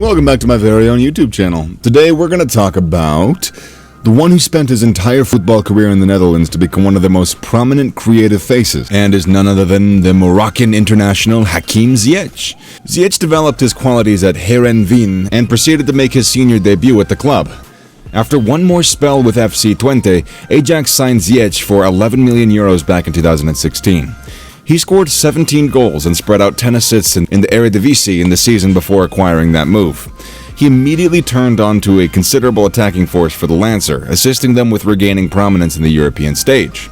Welcome back to my very own YouTube channel. Today we're going to talk about the one who spent his entire football career in the Netherlands to become one of the most prominent creative faces, and is none other than the Moroccan international Hakim Ziyech. Ziyech developed his qualities at Heerenveen and proceeded to make his senior debut at the club. After one more spell with FC Twente, Ajax signed Ziyech for 11 million euros back in 2016. He scored 17 goals and spread out 10 assists in the Eredivisie in the season before acquiring that move. He immediately turned onto a considerable attacking force for the Lancer, assisting them with regaining prominence in the European stage.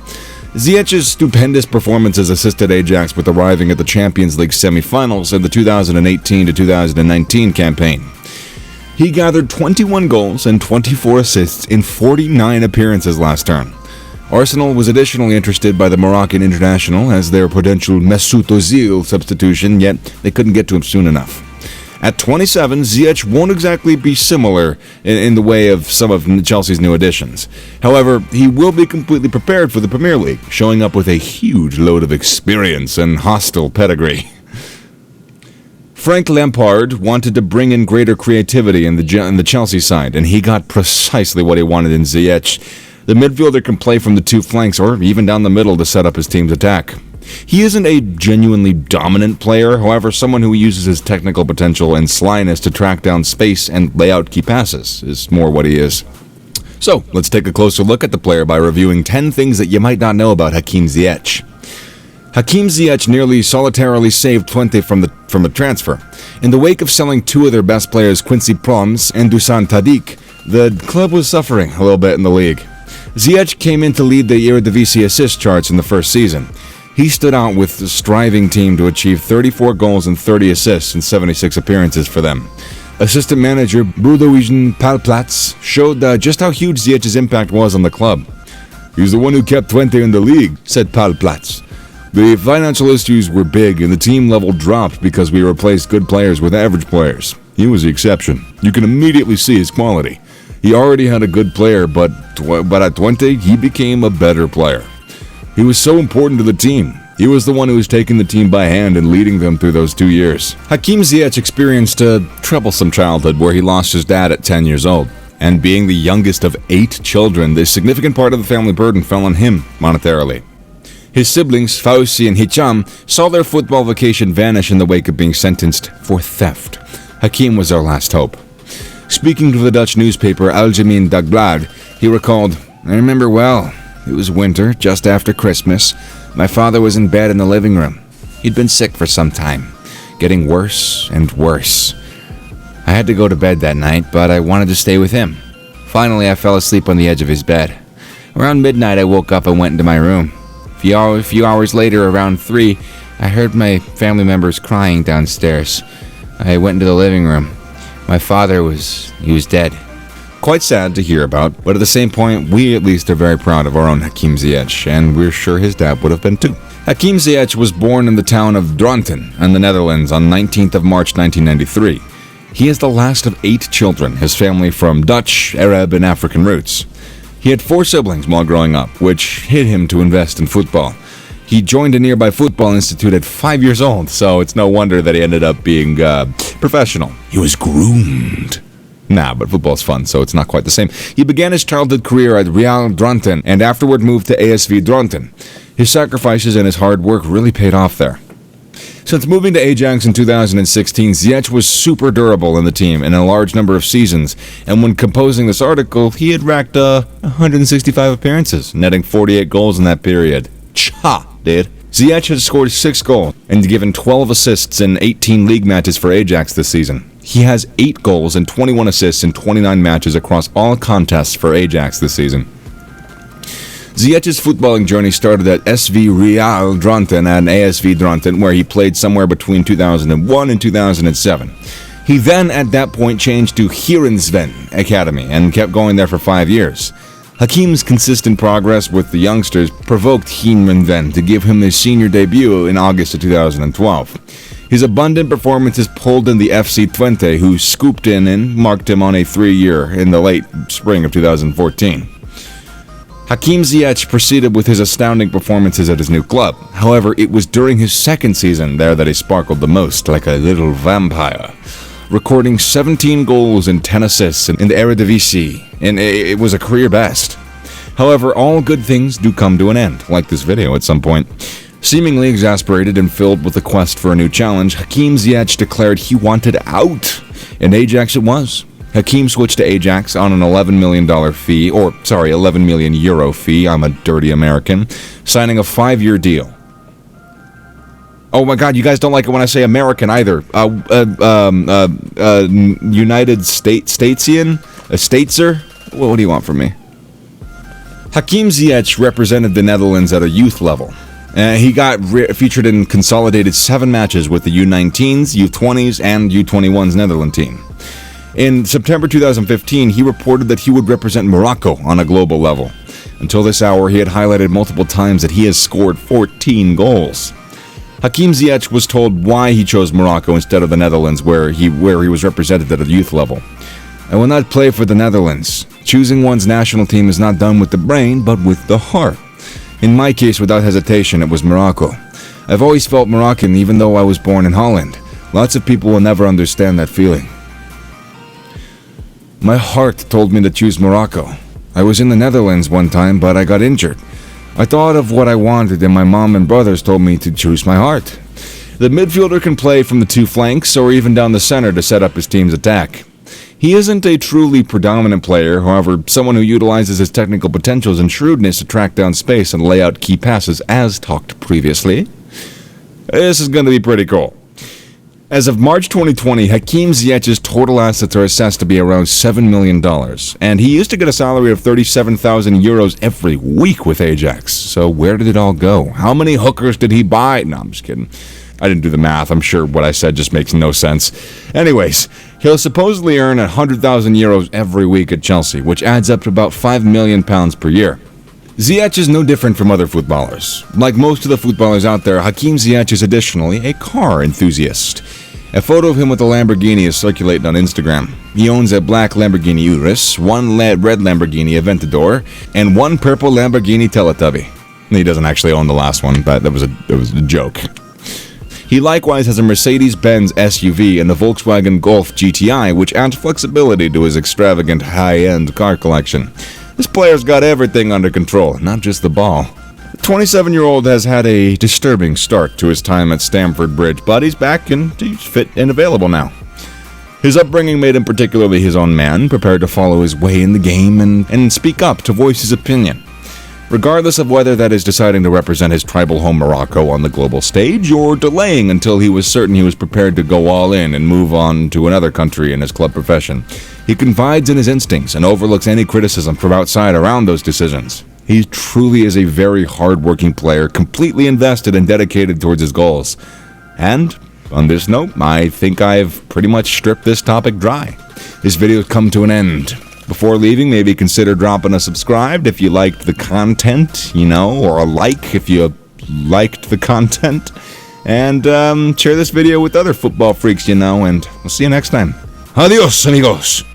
Ziyech's stupendous performances assisted Ajax with arriving at the Champions League semi-finals in the 2018-2019 campaign. He gathered 21 goals and 24 assists in 49 appearances last term. Arsenal was additionally interested by the Moroccan international as their potential Mesut Ozil substitution, yet they couldn't get to him soon enough. At 27, Ziyech won't exactly be similar in the way of some of Chelsea's new additions. However, he will be completely prepared for the Premier League, showing up with a huge load of experience and hostile pedigree. Frank Lampard wanted to bring in greater creativity in the Chelsea side, and he got precisely what he wanted in Ziyech. The midfielder can play from the two flanks or even down the middle to set up his team's attack. He isn't a genuinely dominant player, however, someone who uses his technical potential and slyness to track down space and lay out key passes is more what he is. So, let's take a closer look at the player by reviewing 10 things that you might not know about Hakim Ziyech. Hakim Ziyech nearly solitarily saved Twente from a transfer. In the wake of selling two of their best players, Quincy Promes and Dusan Tadic, the club was suffering a little bit in the league. Ziyech came in to lead the Eredivisie assist charts in the first season. He stood out with the striving team to achieve 34 goals and 30 assists in 76 appearances for them. Assistant manager Boudewijn Palplats showed just how huge Ziyech's impact was on the club. "He's the one who kept Twente in the league," said Palplats. "The financial issues were big and the team level dropped because we replaced good players with average players. He was the exception. You can immediately see his quality. He already had a good player, but at Twente, he became a better player. He was so important to the team. He was the one who was taking the team by hand and leading them through those 2 years." Hakim Ziyech experienced a troublesome childhood where he lost his dad at 10 years old. And being the youngest of 8 children, the significant part of the family burden fell on him monetarily. His siblings, Fauzi and Hicham, saw their football vacation vanish in the wake of being sentenced for theft. Hakim was their last hope. Speaking to the Dutch newspaper Algemeen Dagblad, he recalled, "I remember well. It was winter, just after Christmas. My father was in bed in the living room. He'd been sick for some time, getting worse and worse. I had to go to bed that night, but I wanted to stay with him. Finally, I fell asleep on the edge of his bed. Around midnight, I woke up and went into my room. A few hours later, around 3, I heard my family members crying downstairs. I went into the living room. My father was dead." Quite sad to hear about, but at the same point, we at least are very proud of our own Hakim Ziyech, and we're sure his dad would have been too. Hakim Ziyech was born in the town of Dronten in the Netherlands on 19th of March 1993. He is the last of 8 children, his family from Dutch, Arab, and African roots. He had 4 siblings while growing up, which hit him to invest in football. He joined a nearby football institute at 5 years old, so it's no wonder that he ended up being professional. He was groomed. Nah, but football's fun, so it's not quite the same. He began his childhood career at Real Dronten and afterward moved to ASV Dronten. His sacrifices and his hard work really paid off there. Since moving to Ajax in 2016, Ziyech was super durable in the team in a large number of seasons, and when composing this article, he had racked 165 appearances, netting 48 goals in that period. Dude. Ziyech has scored 6 goals and given 12 assists in 18 league matches for Ajax this season. He has 8 goals and 21 assists in 29 matches across all contests for Ajax this season. Ziyech's footballing journey started at SV Real Dronten and ASV Dronten, where he played somewhere between 2001 and 2007. He then, at that point, changed to Heerenveen Academy and kept going there for 5 years. Hakim's consistent progress with the youngsters provoked Heerenveen to give him his senior debut in August of 2012. His abundant performances pulled in the FC Twente, who scooped in and marked him on a 3-year in the late spring of 2014. Hakim Ziyech proceeded with his astounding performances at his new club. However, it was during his second season there that he sparkled the most, like a little vampire. recording 17 goals and 10 assists in the Eredivisie, and it was a career best. However, all good things do come to an end, like this video at some point. Seemingly exasperated and filled with the quest for a new challenge, Hakim Ziyech declared he wanted out, and Ajax it was. Hakim switched to Ajax on an $11 million fee, 11 million euro fee, I'm a dirty American, signing a 5-year deal. Oh my god, you guys don't like it when I say American either. United Statesian? A Stateser? What do you want from me? Hakim Ziyech represented the Netherlands at a youth level. He got featured in consolidated 7 matches with the U19s, U20s, and U21s Netherlands team. In September 2015, he reported that he would represent Morocco on a global level. Until this hour, he had highlighted multiple times that he has scored 14 goals. Hakim Ziyech was told why he chose Morocco instead of the Netherlands, where he was represented at a youth level. "I will not play for the Netherlands. Choosing one's national team is not done with the brain, but with the heart. In my case, without hesitation, it was Morocco. I've always felt Moroccan, even though I was born in Holland. Lots of people will never understand that feeling. My heart told me to choose Morocco. I was in the Netherlands one time, but I got injured. I thought of what I wanted, and my mom and brothers told me to choose my heart. The midfielder can play from the 2 flanks or even down the center to set up his team's attack. He isn't a truly predominant player, however, someone who utilizes his technical potentials and shrewdness to track down space and lay out key passes, as talked previously. This is going to be pretty cool. As of March 2020, Hakim Ziyech's total assets are assessed to be around $7 million, and he used to get a salary of 37,000 euros every week with Ajax. So where did it all go? How many hookers did he buy? No, I'm just kidding. I didn't do the math. I'm sure what I said just makes no sense. Anyways, he'll supposedly earn 100,000 euros every week at Chelsea, which adds up to about £5 million per year. Ziyech is no different from other footballers. Like most of the footballers out there, Hakim Ziyech is additionally a car enthusiast. A photo of him with a Lamborghini is circulating on Instagram. He owns a black Lamborghini Urus, 1 red Lamborghini Aventador, and 1 purple Lamborghini Teletubby. He doesn't actually own the last one, but it was a joke. He likewise has a Mercedes-Benz SUV and a Volkswagen Golf GTI, which adds flexibility to his extravagant high-end car collection. This player's got everything under control, not just the ball. The 27-year-old has had a disturbing start to his time at Stamford Bridge, but he's back and he's fit and available now. His upbringing made him particularly his own man, prepared to follow his way in the game and speak up to voice his opinion. Regardless of whether that is deciding to represent his tribal home Morocco on the global stage or delaying until he was certain he was prepared to go all in and move on to another country in his club profession, he confides in his instincts and overlooks any criticism from outside around those decisions. He truly is a very hard-working player, completely invested and dedicated towards his goals. And on this note, I think I've pretty much stripped this topic dry. This video's come to an end. Before leaving, maybe consider dropping a subscribe if you liked the content, or a like if you liked the content. And share this video with other football freaks and we'll see you next time. Adios, amigos!